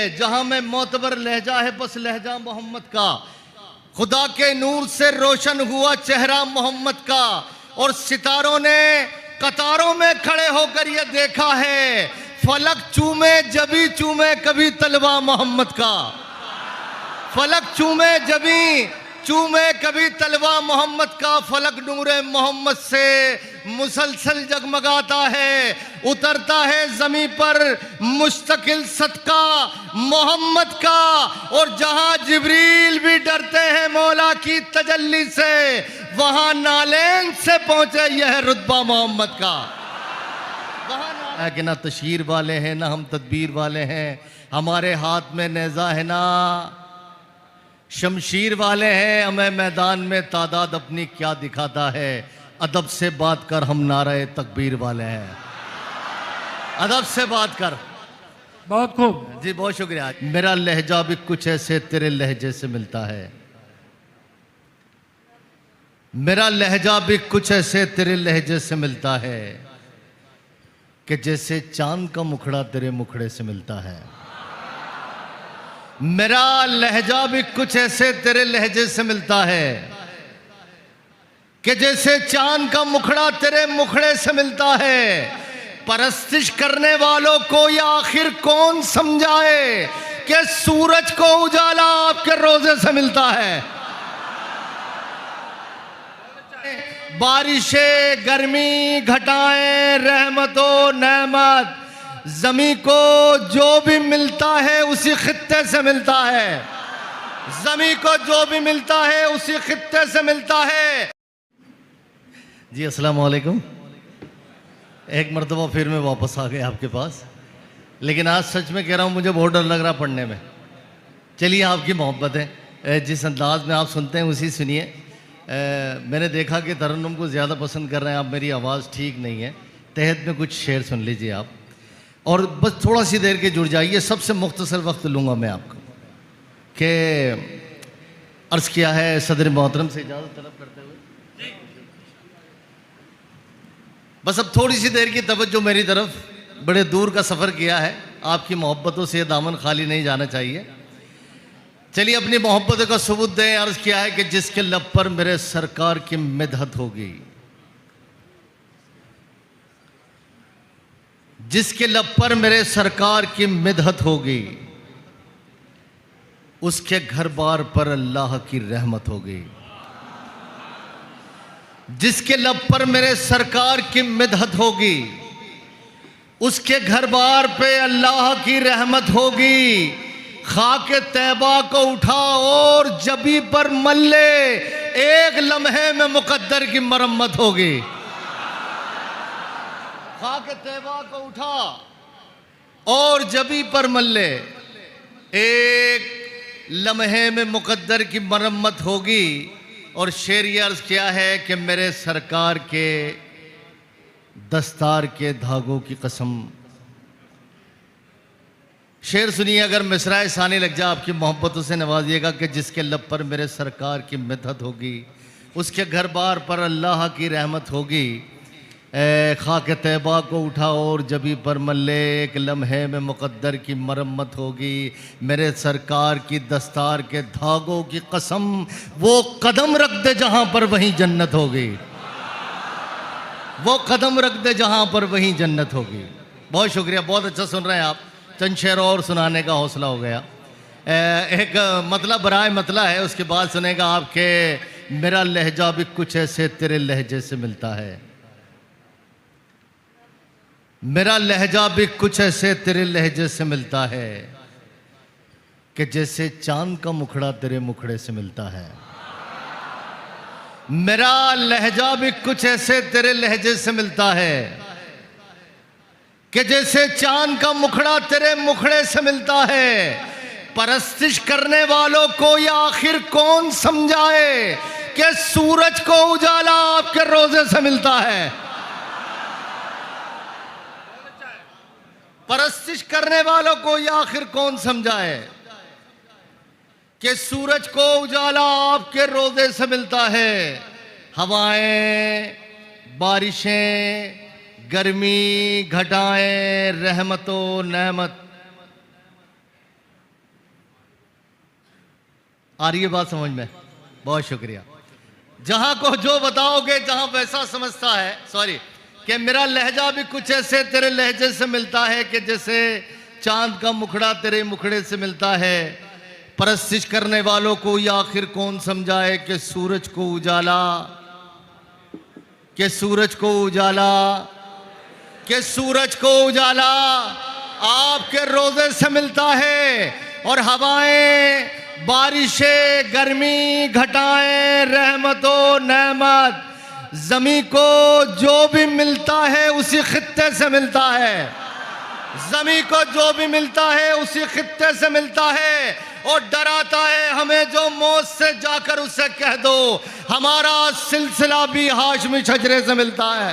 है जहां में मोतबर लहजा है बस लहजा मोहम्मद का। खुदा के नूर से रोशन हुआ चेहरा मोहम्मद का, और सितारों ने कतारों में खड़े होकर यह देखा है, फलक चूमे जबी चूमे कभी तलवा मोहम्मद का। फलक चूमे जबी चूमे कभी तलवा मोहम्मद का, फलक नूरे मोहम्मद से मुसलसल जगमगाता है, उतरता है जमीन पर मुस्तकिल सदका मोहम्मद का। और जहां जिब्रील भी डरते हैं मौला की तजल्ली से, वहां नालेन से पहुंचे यह रुतबा मोहम्मद का। वहां कि ना तशहीर वाले हैं ना हम तदबीर वाले हैं, हमारे हाथ में नेज़ा है ना शमशीर वाले हैं, हमें मैदान में तादाद अपनी क्या दिखाता है, अदब से बात कर हम नारे तकबीर वाले हैं। अदब से बात कर। बहुत खूब जी, बहुत शुक्रिया। मेरा लहजा भी कुछ ऐसे तेरे लहजे से मिलता है, मेरा लहजा भी कुछ ऐसे तेरे लहजे से मिलता है, कि जैसे चांद का मुखड़ा तेरे मुखड़े से मिलता है। मेरा लहजा भी कुछ ऐसे तेरे लहजे से मिलता है, कि जैसे चांद का मुखड़ा तेरे मुखड़े से मिलता है। परस्तिश करने वालों को या आखिर कौन समझाए, कि सूरज को उजाला आपके रोजे से मिलता है। बारिशें, गर्मी, घटाएं, रहमतों, नेमत, जमी को जो भी मिलता है उसी खित्ते से मिलता है। जमी को जो भी मिलता है उसी खित्ते से मिलता है। जी अस्सलाम वालेकुम। एक मरतबा फिर मैं वापस आ गया आपके पास, लेकिन आज सच में कह रहा हूँ मुझे बहुत डर लग रहा पढ़ने में। चलिए, आपकी मोहब्बत है, जिस अंदाज में आप सुनते हैं उसी सुनिए। मैंने देखा कि तरन्नुम को ज़्यादा पसंद कर रहे हैं आप, मेरी आवाज़ ठीक नहीं है, तहत में कुछ शेर सुन लीजिए आप, और बस थोड़ा सी देर के जुड़ जाइए। सबसे मुख्तसर वक्त लूँगा मैं आपको, कि अर्ज़ किया है सदर मोहतरम से इजाज़त तलब करते हुए, बस अब थोड़ी सी देर की तवज्जो मेरी तरफ। बड़े दूर का सफ़र किया है, आपकी मोहब्बतों से दामन खाली नहीं जाना चाहिए। चलिए, अपनी मोहब्बतों का सबूत दें। अर्ज़ किया है कि जिसके लब पर मेरे सरकार की मिदहत होगी, जिसके लब पर मेरे सरकार की मिदहत होगी, उसके घर बार पर अल्लाह की रहमत होगी। जिसके लब पर मेरे सरकार की मिदहत होगी, उसके घर बार पे अल्लाह की रहमत होगी। खाके तैबा को उठा और जबी पर मल्ले, एक लम्हे में मुकद्दर की मरम्मत होगी। खाके तैबा को उठा और जबी पर मल्ले, एक लम्हे में मुकद्दर की मरम्मत होगी। और शेर ये अर्ज़ किया है कि मेरे सरकार के दस्तार के धागों की कसम। शेर सुनिए, अगर मिसराए सानी लग जाए आपकी मोहब्बतों से नवाजिएगा कि जिसके लब पर मेरे सरकार की मिदहत होगी, उसके घर बार पर अल्लाह की रहमत होगी। खाके तैबा को उठा और जबी पर मल्ले, एक लम्हे में मुकद्दर की मरम्मत होगी। मेरे सरकार की दस्तार के धागों की कसम, वो कदम रख दे जहाँ पर वहीं जन्नत होगी। वो कदम रख दे जहाँ पर वहीं जन्नत होगी। बहुत शुक्रिया, बहुत अच्छा सुन रहे हैं आप। चंद शेर और सुनाने का हौसला हो गया। एक मतला बराए मतला है, उसके बाद सुनेगा आपके मेरा लहजा भी कुछ ऐसे तेरे लहजे से मिलता है। मेरा लहजा भी कुछ ऐसे तेरे लहजे से मिलता है, कि जैसे चांद का मुखड़ा तेरे मुखड़े से मिलता है। मेरा लहजा भी कुछ ऐसे तेरे लहजे से मिलता है, कि जैसे चांद का मुखड़ा तेरे मुखड़े से मिलता है। परस्तिश करने वालों को या आखिर कौन समझाए, कि सूरज को उजाला आपके रोजे से मिलता है। परस्तिश करने वालों को या आखिर कौन समझाए, कि सूरज को उजाला आपके रोजे से मिलता है। हवाएं, बारिशें, गर्मी, घटाएं, रहमतों, नेमत, आ रही है बात समझ में? बहुत शुक्रिया। जहां को जो बताओगे, जहां वैसा समझता है, सॉरी, कि मेरा लहजा भी कुछ ऐसे तेरे लहजे से मिलता है कि जैसे चांद का मुखड़ा तेरे मुखड़े से मिलता है। परस्तिश करने वालों को ये आखिर कौन समझाए कि सूरज को उजाला, कि सूरज को उजाला, कि सूरज को उजाला आपके रोजे से मिलता है। और हवाएं, बारिशें, गर्मी, घटाएं, रहमतों, नेमत, जमी को जो भी मिलता है उसी खित्ते से मिलता है। जमी को जो भी मिलता है उसी खित्ते से मिलता है। और डराता है हमें जो मौत से जाकर उसे कह दो हमारा सिलसिला भी हाशमी शजरे से मिलता है।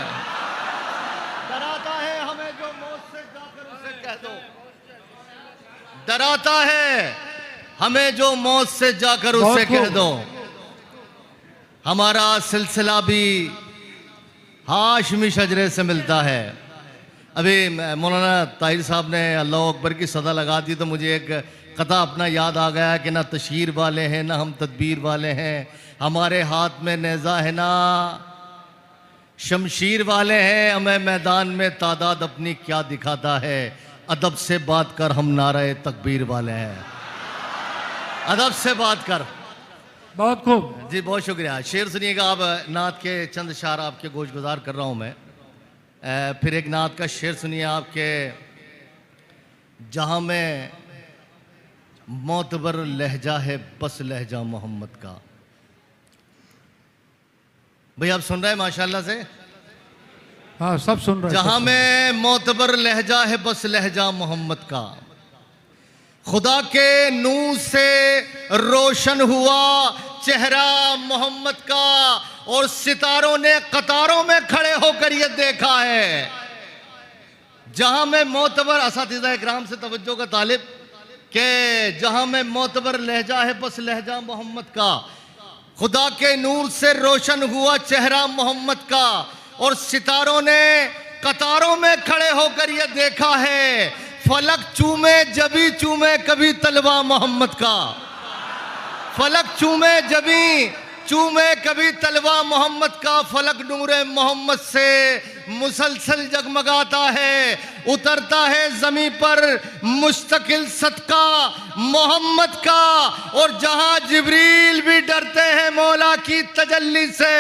डराता है हमें जो मौत से जाकर उसे कह दो, डराता है हमें जो मौत से जाकर उसे कह दो हमारा सिलसिला भी हाशमी शजरे से मिलता है। अभी मौलाना ताहिर साहब ने अल्लाह अकबर की सदा लगा दी तो मुझे एक कथा अपना याद आ गया कि ना तशहीर वाले हैं ना हम तदबीर वाले हैं, हमारे हाथ में नेज़ा है ना शमशीर वाले हैं, हमें मैदान में तादाद अपनी क्या दिखाता है, अदब से बात कर हम नारे तकबीर वाले हैं। अदब से बात कर। बहुत खूब जी बहुत शुक्रिया। शेर सुनिएगा आप, नात के चंद शार आपके गोश गुजार कर रहा हूँ मैं। फिर एक नात का शेर सुनिए आपके, जहाँ में मोतबर लहजा है बस लहजा मोहम्मद का। भाई आप सुन रहे हैं माशाल्लाह से? हाँ सब सुन रहे हैं। जहां में मोतबर लहजा है बस लहजा मोहम्मद का, खुदा के नूर से रोशन हुआ चेहरा मोहम्मद का, और सितारों ने कतारों में खड़े होकर ये देखा है। जहां में मोतबर, असातिज़ा इकराम से तवज्जो का तालिब, के जहां में मोतबर लहजा है बस लहजा मोहम्मद का, खुदा के नूर से रोशन हुआ चेहरा मोहम्मद का, और सितारों ने कतारों में खड़े होकर ये देखा है। फलक चूमे जबी चूमे कभी तलवा मोहम्मद का, फलक चूमे जबी चूमे कभी तलवा मोहम्मद का, फलक नूरे मोहम्मद से मुसलसल जगमगाता है, उतरता है जमी पर मुस्तकिल सदका मोहम्मद का। और जहां जिब्रील भी डरते हैं मौला की तजल्ली से,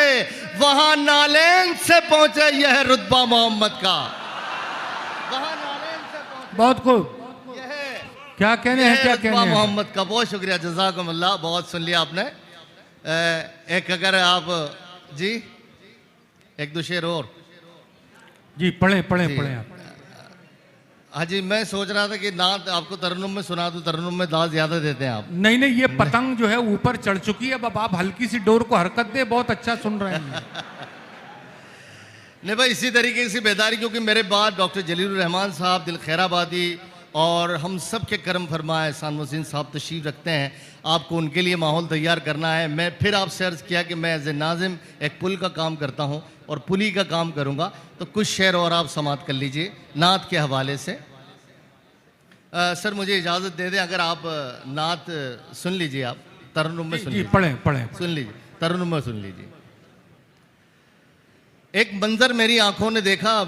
वहां नालेन से पहुंचे यह रुतबा मोहम्मद का, वहां नालेन से पहुंचे। बहुत खूब, यह क्या कहने हैं, क्या कहने हैं मोहम्मद का। बहुत शुक्रिया, जज़ाकुमुल्लाह, बहुत सुन लिया आपने। एक अगर आप जी एक दो शेर और जी पढ़े पढ़े जी। पढ़े आप। हाँ जी, मैं सोच रहा था कि नात आपको तरन्नुम में सुना दूं, तरन्नुम में दाद ज्यादा देते हैं आप। नहीं नहीं, ये पतंग जो है ऊपर चढ़ चुकी है, अब आप हल्की सी डोर को हरकत दे, बहुत अच्छा सुन रहे हैं। नहीं भाई, इसी तरीके से बेदारी, क्योंकि मेरे बाद डॉक्टर जलीलुर रहमान साहब दिल खैराबादी और हम सब के करम फरमा एहसान मोहसिन साहब तशरीफ रखते हैं, आपको उनके लिए माहौल तैयार करना है। मैं फिर आपसे अर्ज़ किया कि मैं एज ए नाजिम एक पुल का काम करता हूँ और पुली का काम करूँगा, तो कुछ शेर और आप समात कर लीजिए नात के हवाले से। सर मुझे इजाज़त दे दें, अगर आप नात सुन लीजिए, आप तरन्नुम में सुन जी लीजिए, पढ़े पढ़े। सुन लीजिए, तरन्नुम में सुन लीजिए। एक मंजर मेरी आंखों ने देखा,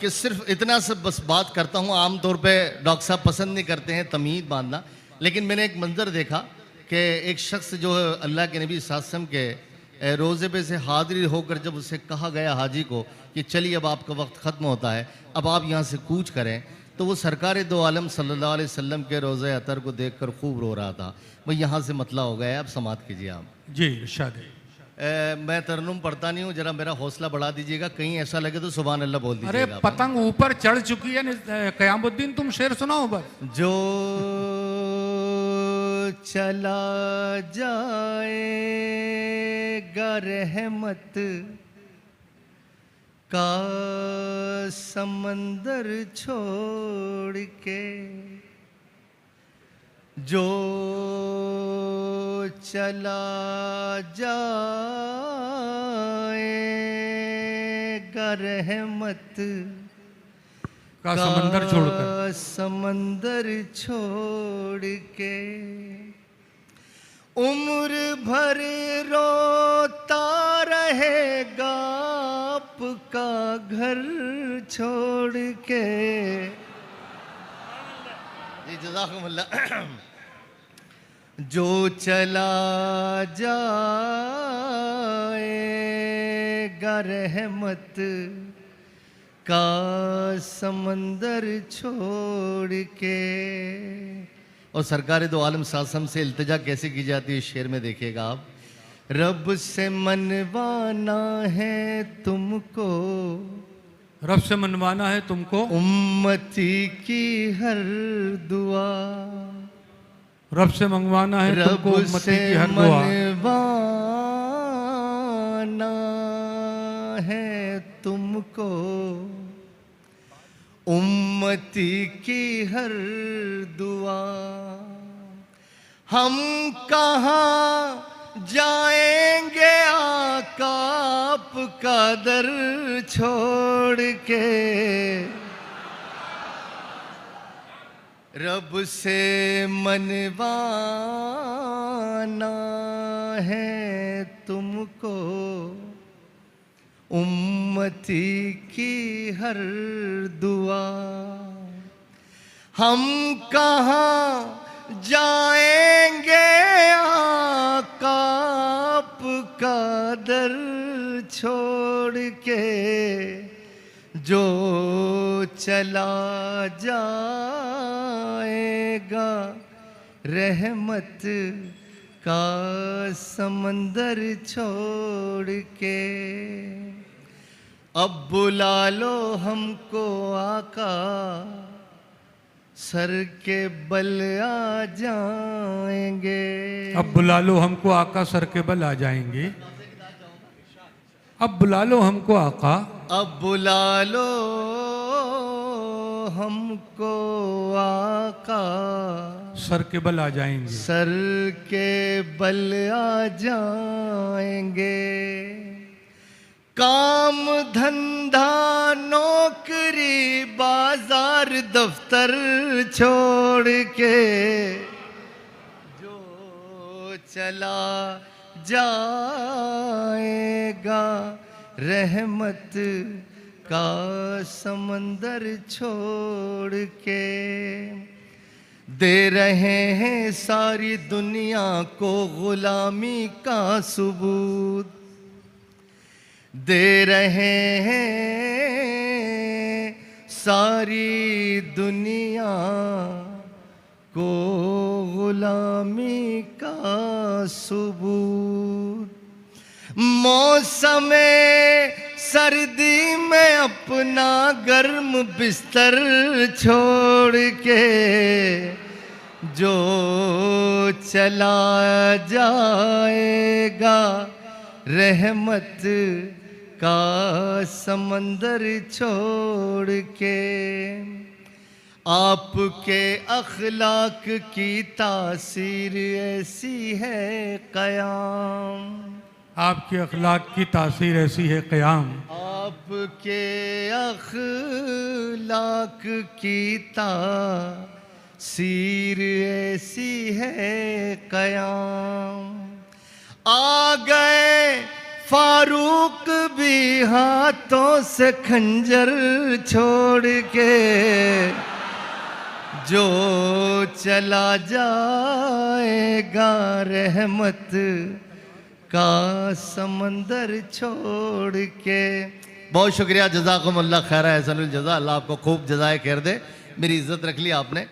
कि सिर्फ इतना से बस बात करता हूँ, आमतौर पे डॉक्टर साहब पसंद नहीं करते हैं तमीद बांधना, लेकिन मैंने एक मंजर देखा कि एक शख्स जो है अल्लाह के नबी सल्लल्लाहु अलैहि वसल्लम के रोज़े पे से हाजिर होकर जब उसे कहा गया हाजी को कि चलिए अब आपका वक्त ख़त्म होता है, अब आप यहाँ से कूच करें, तो वो सरकार दो आलम सल्लल्लाहु अलैहि वसल्लम के रोज़े अतर को देखकर खूब रो रहा था। वो यहाँ से मतला हो गया है, अब समात कीजिए आप। जी इरशाद। मैं तरन्नुम पढ़ता नहीं हूँ, जरा मेरा हौसला बढ़ा दीजिएगा, कहीं ऐसा लगे तो सुभान अल्लाह बोल अरे दीजिएगा। पतंग ऊपर चढ़ चुकी है, कयामुद्दीन तुम शेर सुनाओ बस। जो चला जाएगा रहमत का समंदर छोड़ के, जो चला जाएगा रहमत का समंदर छोड़कर, समंदर छोड़ के, उम्र भर रोता रहेगा आपका घर छोड़ के। जी जज़ाकुमुल्लाह। जो चला जाएगा रहमत का समंदर छोड़ के। और सरकार दो आलम सासम से इल्तिजा कैसे की जाती है इस शेर में देखिएगा आप। रब से मनवाना है तुमको, रब से मनवाना है तुमको उम्मती की हर दुआ। रब से मंगवाना है तुमको रब उम्मती से की हर दुआ। मनवाना है तुमको उम्मती की हर दुआ। हम कहाँ जाएंगे आका आपका दर छोड़ के। रब से मनवाना है तुमको उम्मती की हर दुआ। हम कहाँ जाएंगे आका आपका दर छोड़ के। जो चला जाएगा रहमत का समंदर छोड़ के। अब बुला लो हमको आका सर के बल आ जाएंगे। अब बुला लो हमको आका, सर के बल आ जाएंगे। अब बुला लो हमको आका, अब बुला लो हमको आका सर के बल आ जाएंगे। सर के बल आ जाएंगे। काम धंधा नौकरी बाजार दफ्तर छोड़ के। जो चला जाएगा रहमत का समंदर छोड़ के। दे रहे हैं सारी दुनिया को गुलामी का सबूत। दे रहे हैं सारी दुनिया को गुलामी का सबूत। मौसम सर्दी में अपना गर्म बिस्तर छोड़ के। जो चला जाएगा रहमत का समंदर छोड़ के। आपके अखलाक की तासीर ऐसी है क़याम। आपके अखलाक की तासीर ऐसी है क़याम। आपके अखलाक की तासीर ऐसी है क़याम। आ गए फारूक भी हाथों से खंजर छोड़ के। जो चला जाएगा रहमत का समंदर छोड़ के। बहुत शुक्रिया, जज़ाकुमुल्लाह खैर, एहसनुल जज़ा। अल्लाह आपको खूब जज़ाए खैर दे। मेरी इज्जत रख ली आपने।